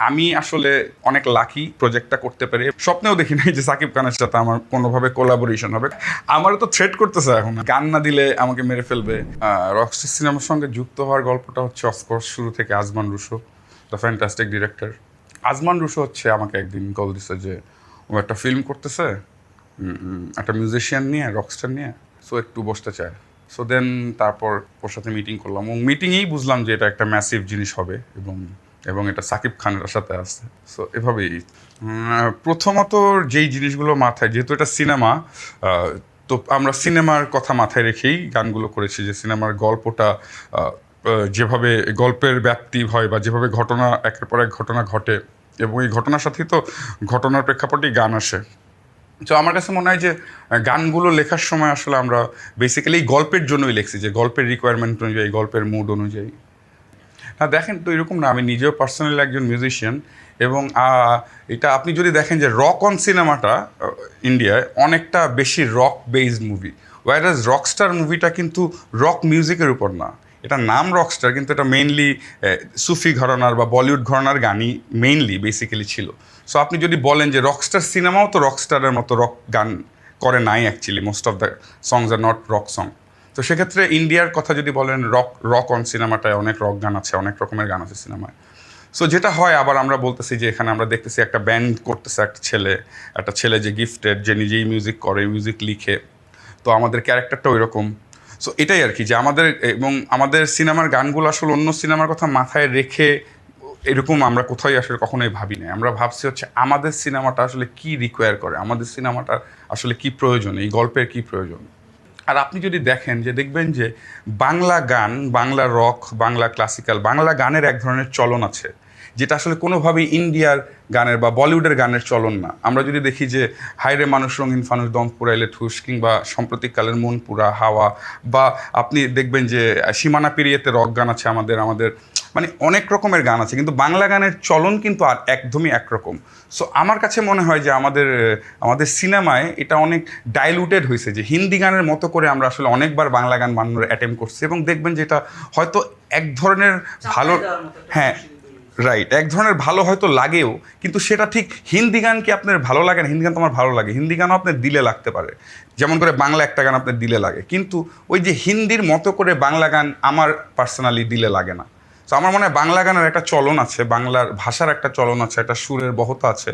আমি আসলে অনেক লাকি প্রজেক্টটা করতে পেরে। স্বপ্নেও দেখি নাই যে সাকিব খানের সাথে আমার কোনোভাবে কোলাবোরেশন হবে। আমারও তো থ্রেট করতেছে এখন, গান না দিলে আমাকে মেরে ফেলবে। রকস্টার সিনেমার সঙ্গে যুক্ত হওয়ার গল্পটা হচ্ছে অফকোর্স শুরু থেকে Azman Rusho, the fantastic director. Azman Rusho হচ্ছে আমাকে একদিন কল দিছে যে ও একটা ফিল্ম করতেছে একটা মিউজিশিয়ান নিয়ে, রকস্টার নিয়ে, সো একটু বসতে চায়। সো দেন তারপর ওর সাথে মিটিং করলাম, এবং মিটিংয়েই বুঝলাম যে এটা একটা ম্যাসিভ জিনিস হবে, এবং এবং এটা সাকিব খানের সাথে আসছে। সো এভাবেই প্রথমত যেই জিনিসগুলো মাথায়, যেহেতু এটা সিনেমা, তো আমরা সিনেমার কথা মাথায় রেখেই গানগুলো করেছি, যে সিনেমার গল্পটা যেভাবে গল্পের ব্যাপ্তি হয় বা যেভাবে ঘটনা একের পর এক ঘটনা ঘটে, এবং এই ঘটনার সাথেই তো ঘটনার প্রেক্ষাপটেই গান আসে। তো আমার কাছে মনে হয় যে গানগুলো লেখার সময় আসলে আমরা বেসিক্যালি গল্পের জন্যই লিখছি, যে গল্পের রিকোয়ারমেন্ট অনুযায়ী, গল্পের মুড অনুযায়ী। হ্যাঁ, দেখেন তো এরকম না, আমি নিজেও পার্সোনালি একজন মিউজিশিয়ান, এবং এটা আপনি যদি দেখেন যে রক অন সিনেমাটা ইন্ডিয়ায় অনেকটা বেশি রক বেসড মুভি, ওয়ারাজ রকস্টার মুভিটা কিন্তু রক মিউজিকের উপর না। এটা নাম রকস্টার, কিন্তু এটা মেইনলি সুফি ঘরানার বা বলিউড ঘরানার গানই মেইনলি বেসিক্যালি ছিল। সো আপনি যদি বলেন যে রকস্টার সিনেমাও তো রকস্টারের মতো রক গান করে নাই, actually most of the songs are not rock song. তো সেক্ষেত্রে ইন্ডিয়ার কথা যদি বলেন, রক অন সিনেমাটায় অনেক রক গান আছে, অনেক রকমের গান আছে সিনেমায়। সো যেটা হয়, আবার আমরা বলতেছি যে এখানে আমরা দেখতেছি একটা ব্যান্ড করতেছে একটা ছেলে যে গিফটেড, যে নিজেই মিউজিক করে, মিউজিক লিখে, তো আমাদের ক্যারেক্টারটা ওই রকম। সো এটাই আর কি, যে আমাদের সিনেমার গানগুলো আসলে অন্য সিনেমার কথা মাথায় রেখে এরকম আমরা কোথাও আসলে কখনোই ভাবি না। আমরা ভাবছি হচ্ছে আমাদের সিনেমাটা আসলে কি রিকোয়ার করে, আমাদের সিনেমাটা আসলে কি প্রয়োজন, এই গল্পের কি প্রয়োজন। আর আপনি যদি দেখেন, যে দেখবেন যে বাংলা গান, বাংলা রক, বাংলা ক্লাসিক্যাল, বাংলা গানের এক ধরনের চলন আছে, যেটা আসলে কোনোভাবেই ইন্ডিয়ার গানের বা বলিউডের গানের চলন না। আমরা যদি দেখি যে হায়রে মানুষ রঙিন ফানুষ দম পুরাইলে ঠুস, কিংবা সাম্প্রতিককালের মন পুরা হাওয়া, বা আপনি দেখবেন যে সীমানা পেরিয়েতে রক গান আছে, আমাদের মানে অনেক রকমের গান আছে, কিন্তু বাংলা গানের চলন কিন্তু আর একদমই একরকম। সো আমার কাছে মনে হয় যে আমাদের সিনেমায় এটা অনেক ডাইলুটেড হয়েছে, যে হিন্দি গানের মতো করে আমরা আসলে অনেকবার বাংলা গান বানানোর অ্যাটেম্প করছি, এবং দেখবেন যে এটা হয়তো এক ধরনের ভালো, হ্যাঁ রাইট, এক ধরনের ভালো হয়তো লাগেও, কিন্তু সেটা ঠিক হিন্দি গান কি আপনার ভালো লাগে না? হিন্দি গান তো আমার ভালো লাগে, হিন্দি গানও আপনার দিলে লাগতে পারে, যেমন করে বাংলা একটা গান আপনার দিলে লাগে, কিন্তু ওই যে হিন্দির মতো করে বাংলা গান আমার পার্সোনালি দিলে লাগে না। তো আমার মনে হয় বাংলা গানের একটা চলন আছে, বাংলার ভাষার একটা চলন আছে, একটা সুরের বহতা আছে।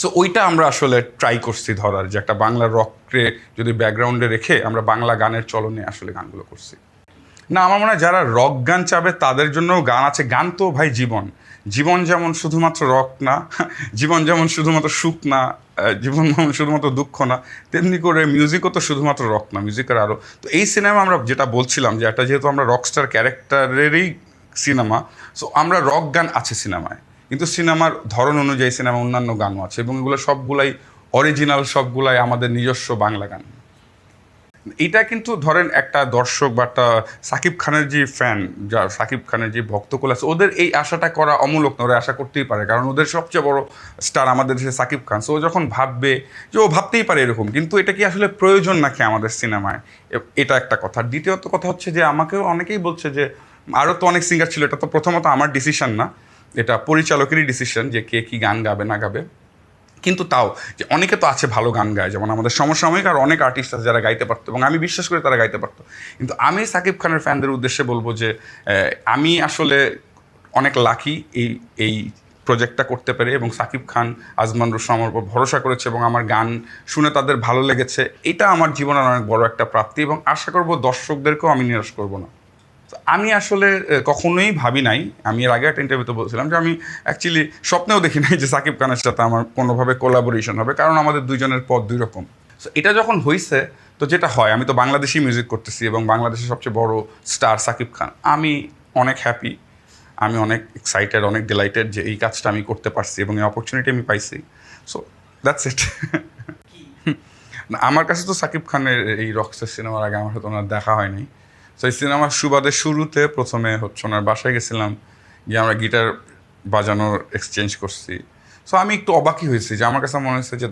সো ওইটা আমরা আসলে ট্রাই করছি ধরার, যে একটা বাংলা রককে যদি ব্যাকগ্রাউন্ডে রেখে আমরা বাংলা গানের চলনে আসলে গানগুলো করছি। না, আমার মনে হয় যারা রক গান চাবে তাদের জন্যও গান আছে। গান তো ভাই জীবন, জীবন যেমন শুধুমাত্র রক না, জীবন যেমন শুধুমাত্র সুখ না, জীবন যেমন শুধুমাত্র দুঃখ না, তেমনি করে মিউজিকও তো শুধুমাত্র রক না, মিউজিকের আরও। তো এই সিনেমা আমরা যেটা বলছিলাম, যে একটা যেহেতু আমরা রকস্টার ক্যারেক্টারেরই সিনেমা, সো আমরা রক গান আছে সিনেমায়, কিন্তু সিনেমার ধরন অনুযায়ী সিনেমা অন্যান্য গানও আছে, এবং এগুলো সবগুলাই অরিজিনাল, সবগুলাই আমাদের নিজস্ব বাংলা গান। এটা কিন্তু ধরেন একটা দর্শক বা একটা সাকিব খানের যে ফ্যান, যা সাকিব খানের যে ভক্তকুল আছে, ওদের এই আশাটা করা অমূলক না, ওরা আশা করতেই পারে, কারণ ওদের সবচেয়ে বড় স্টার আমাদের দেশে সাকিব খান। সো ও যখন ভাববে, যে ও ভাবতেই পারে এরকম, কিন্তু এটা কি আসলে প্রয়োজন নাকি আমাদের সিনেমায়, এটা একটা কথা। দ্বিতীয়ত কথা হচ্ছে যে আমাকেও অনেকেই বলছে যে আরও তো অনেক সিঙ্গার ছিল, এটা তো প্রথমত আমার ডিসিশন না, এটা পরিচালকেরই ডিসিশন যে কে কী গান গাবে না গাবে। কিন্তু তাও যে অনেকে তো আছে ভালো গান গায়, যেমন আমাদের সমসাময়িক আর অনেক আর্টিস্ট আছে যারা গাইতে পারতো, এবং আমি বিশ্বাস করি তারা গাইতে পারতো। কিন্তু আমি সাকিব খানের ফ্যানদের উদ্দেশ্যে বলবো যে আমি আসলে অনেক লাকি এই প্রজেক্টটা করতে পেরে, এবং সাকিব খান, আজমান রুশো আমার উপর ভরসা করেছে, এবং আমার গান শুনে তাদের ভালো লেগেছে। এটা আমার জীবনের অনেক বড় একটা প্রাপ্তি, এবং আশা করব দর্শকদেরকেও আমি নিরাশ করবো না। আমি আসলে কখনোই ভাবি নাই, আমি এর আগে একটা ইন্টারভিউতে বলছিলাম যে আমি অ্যাকচুয়ালি স্বপ্নেও দেখি নাই যে সাকিব খানের সাথে আমার কোনোভাবে কোলাবোরেশন হবে, কারণ আমাদের দুইজনের পথ দুই রকম। সো এটা যখন হয়েছে, তো যেটা হয়, আমি তো বাংলাদেশি মিউজিক করতেছি, এবং বাংলাদেশের সবচেয়ে বড় স্টার সাকিব খান, আমি অনেক হ্যাপি, আমি অনেক এক্সাইটেড, অনেক ডিলাইটেড যে এই কাজটা আমি করতে পারছি, এবং এই অপরচুনিটি আমি পাইছি। So that's it. আমার কাছে তো সাকিব খানের এই রকস্টার সিনেমার আগে আমার সাথে ওনার দেখা হয়নি। তো এই সিনেমার সুবাদের শুরুতে প্রথমে হচ্ছে ওনার বাসায় গেছিলাম, গিয়ে আমরা গিটার বাজানোর এক্সচেঞ্জ করছি। সো আমি একটু অবাকই হয়েছি, যে আমার কাছে মনে হচ্ছে যে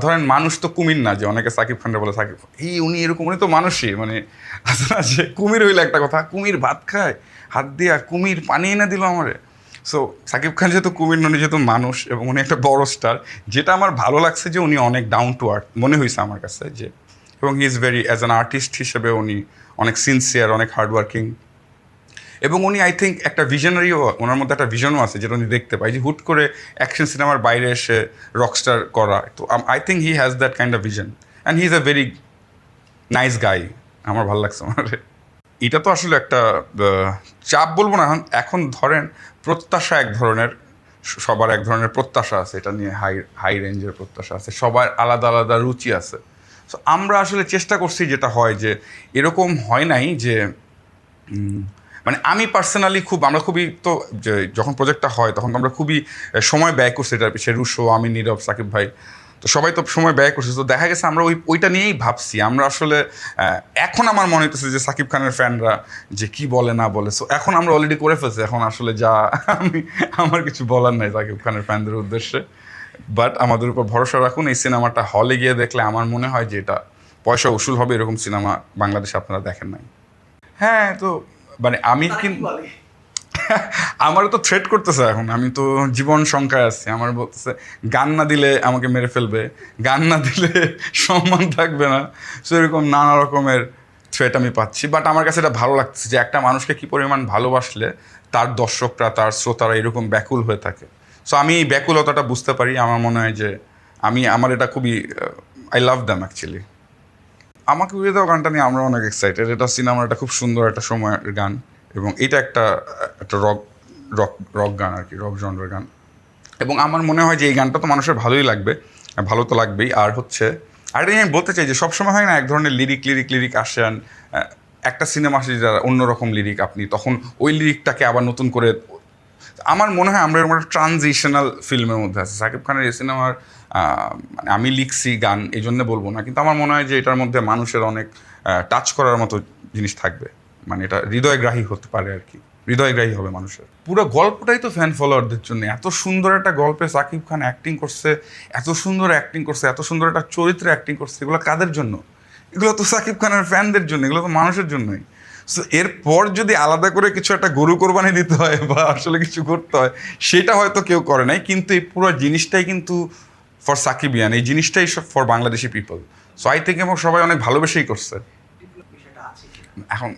ধরেন মানুষ তো কুমির না, যে অনেকে সাকিব খানরা বলে সাকিব উনি এরকম, উনি তো মানুষই, মানে আসলে যে কুমির হইলে একটা কথা, কুমির ভাত খায় হাত দিয়ে, আর কুমির পানি এনে দিল আমারে। সো সাকিব খান যেহেতু কুমির উনি যেহেতু মানুষ এবং উনি একটা বড় স্টার, যেটা আমার ভালো লাগছে যে উনি অনেক ডাউন টু আর্থ মনে হয়েছে আমার কাছে, যে এবং he is very as an artist হিসেবে উনি অনেক সিনসিয়ার, অনেক হার্ডওয়ার্কিং, এবং উনি আই থিঙ্ক একটা ভিশনারিও, ওনার মধ্যে একটা ভিশনও আছে যেটা উনি দেখতে পায়, যে হুট করে অ্যাকশন সিনেমার বাইরে এসে রকস্টার করা। তো I think he has that kind of vision and he is a very nice guy. আমার ভালো লাগছে আমার। এটা তো আসলে একটা চাপ বলবো না, এখন ধরেন প্রত্যাশা এক ধরনের, সবার এক ধরনের প্রত্যাশা আছে, এটা নিয়ে হাই হাই রেঞ্জের প্রত্যাশা আছে, সবার আলাদা আলাদা রুচি আছে। সো আমরা আসলে চেষ্টা করছি, যেটা হয় যে এরকম হয় নাই যে মানে আমি পার্সোনালি আমরা খুবই তো, যে যখন প্রজেক্টটা হয় তখন তো আমরা খুবই সময় ব্যয় করছি এটার পিছিয়ে, রুশো, আমি, নীরব, সাকিব ভাই, তো সবাই তো সময় ব্যয় করছে। তো দেখা গেছে আমরা ওইটা নিয়েই ভাবছি আমরা আসলে। এখন আমার মনে হইতেছে যে সাকিব খানের ফ্যানরা যে কি বলে না বলে, সো এখন আমরা অলরেডি করে ফেলছি, এখন আসলে যা আমার কিছু বলার নাই সাকিব খানের ফ্যানদের উদ্দেশ্যে। বাট আমাদের উপর ভরসা রাখুন, এই সিনেমাটা হলে গিয়ে দেখলে আমার মনে হয় যে এটা পয়সা উসুল হবে, এরকম সিনেমা বাংলাদেশে আপনারা দেখেন নাই। হ্যাঁ, তো মানে আমি কিন্তু আমারও তো থ্রেট করতেছে এখন, আমি তো জীবন সংখ্যায় আছি, আমার বলতেছে গান না দিলে আমাকে মেরে ফেলবে, গান না দিলে সম্মান থাকবে না, সো এরকম নানা রকমের থ্রেট আমি পাচ্ছি। বাট আমার কাছে এটা ভালো লাগছে যে একটা মানুষকে কী পরিমাণ ভালোবাসলে তার দর্শকরা, তার শ্রোতারা এরকম ব্যাকুল হয়ে থাকে। সো আমি এই ব্যাকুলতাটা বুঝতে পারি, আমার মনে হয় যে আমার এটা খুবই, আই লাভ দ্যাম অ্যাকচুয়ালি। আমাকে উড়িয়ে দেওয়া গানটা নিয়ে আমরা অনেক এক্সাইটেড। এটা সিনেমার একটা খুব সুন্দর একটা সময়ের গান, এবং এটা একটা একটা রক রক রক গান আর কি, রক জনরের গান। এবং আমার মনে হয় যে এই গানটা তো মানুষের ভালোই লাগবে, ভালো তো লাগবেই। আর হচ্ছে আরেকটা আমি বলতে চাই যে সবসময় হয় না এক ধরনের লিরিক আসেন, একটা সিনেমা আসে যারা অন্যরকম লিরিক, আপনি তখন ওই লিরিকটাকে আবার নতুন করে, আমার মনে হয় আমরা এরকম একটা ট্রানজিশনাল ফিল্মের মধ্যে আছে। সাকিব খানের এই সিনেমার মানে আমি লিখছি গান এই জন্য বলবো না, কিন্তু আমার মনে হয় যে এটার মধ্যে মানুষের অনেক টাচ করার মতো জিনিস থাকবে, মানে এটা হৃদয়গ্রাহী হতে পারে আর কি, হৃদয়গ্রাহী হবে মানুষের। পুরো গল্পটাই তো ফ্যান ফলোয়ারদের জন্য। এত সুন্দর একটা গল্পে সাকিব খান অ্যাক্টিং করছে, এত সুন্দর অ্যাক্টিং করছে, এত সুন্দর একটা চরিত্রে অ্যাক্টিং করছে, এগুলো কাদের জন্য? এগুলো তো সাকিব খানের ফ্যানদের জন্য, এগুলো তো মানুষের জন্যই। সো এরপর যদি আলাদা করে কিছু একটা গরু কোরবানি দিতে হয় বা আসলে কিছু করতে হয়, সেটা হয়তো কেউ করে নাই, কিন্তু এই পুরো জিনিসটাই কিন্তু ফর সাকিবিয়ান, এই জিনিসটাই for Bangladeshi people. So I think এবং সবাই অনেক ভালোবেসেই করছে। এখন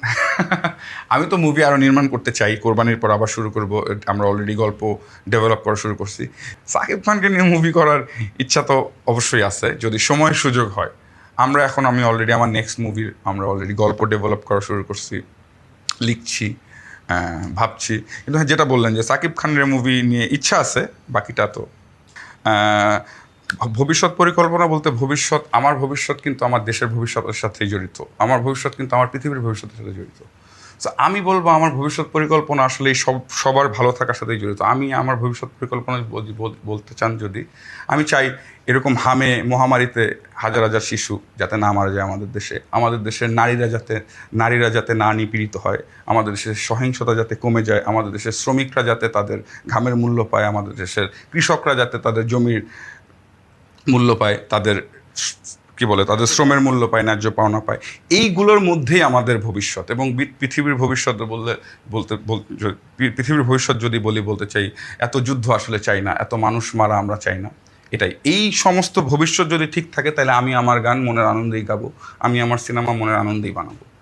আমি তো মুভি আরও নির্মাণ করতে চাই, কোরবানির পর আবার শুরু করব। আমরা অলরেডি গল্প ডেভেলপ করা শুরু করছি। সাকিব খানকে নিয়ে মুভি করার ইচ্ছা তো অবশ্যই আছে, যদি সময় সুযোগ হয়। আমি অলরেডি আমার নেক্সট মুভির আমরা অলরেডি গল্প ডেভেলপ করা শুরু করছি, লিখছি, ভাবছি। কিন্তু হ্যাঁ, যেটা বললেন যে সাকিব খানের মুভি নিয়ে ইচ্ছা আছে, বাকিটা তো ভবিষ্যৎ পরিকল্পনা বলতে আমার ভবিষ্যৎ কিন্তু আমার দেশের ভবিষ্যতের সাথেই জড়িত, আমার ভবিষ্যৎ কিন্তু আমার পৃথিবীর ভবিষ্যতের সাথে জড়িত। সো আমি বলবো আমার ভবিষ্যৎ পরিকল্পনা আসলে সবার ভালো থাকার সাথেই জড়িত। আমি আমার ভবিষ্যৎ পরিকল্পনা বলতে চান যদি, আমি চাই এরকম মহামারীতে হাজার হাজার শিশু যাতে না মারা যায় আমাদের দেশের নারীরা যাতে না নিপীড়িত হয়, আমাদের দেশের সহিংসতা যাতে কমে যায়, আমাদের দেশের শ্রমিকরা যাতে তাদের ঘামের মূল্য পায়, আমাদের দেশের কৃষকরা যাতে তাদের জমির মূল্য পায়, তাদের তাদের শ্রমের মূল্য পায়, ন্যায্য পাওনা পায়। এইগুলোর মধ্যেই আমাদের ভবিষ্যৎ। এবং পৃথিবীর ভবিষ্যৎ পৃথিবীর ভবিষ্যৎ যদি বলতে চাই, এত যুদ্ধ আসলে চাই না, এত মানুষ মারা আমরা চাই না। এটাই, এই সমস্ত ভবিষ্যৎ যদি ঠিক থাকে, তাহলে আমি আমার গান মনের আনন্দেই গাবো, আমি আমার সিনেমা মনের আনন্দেই বানাবো।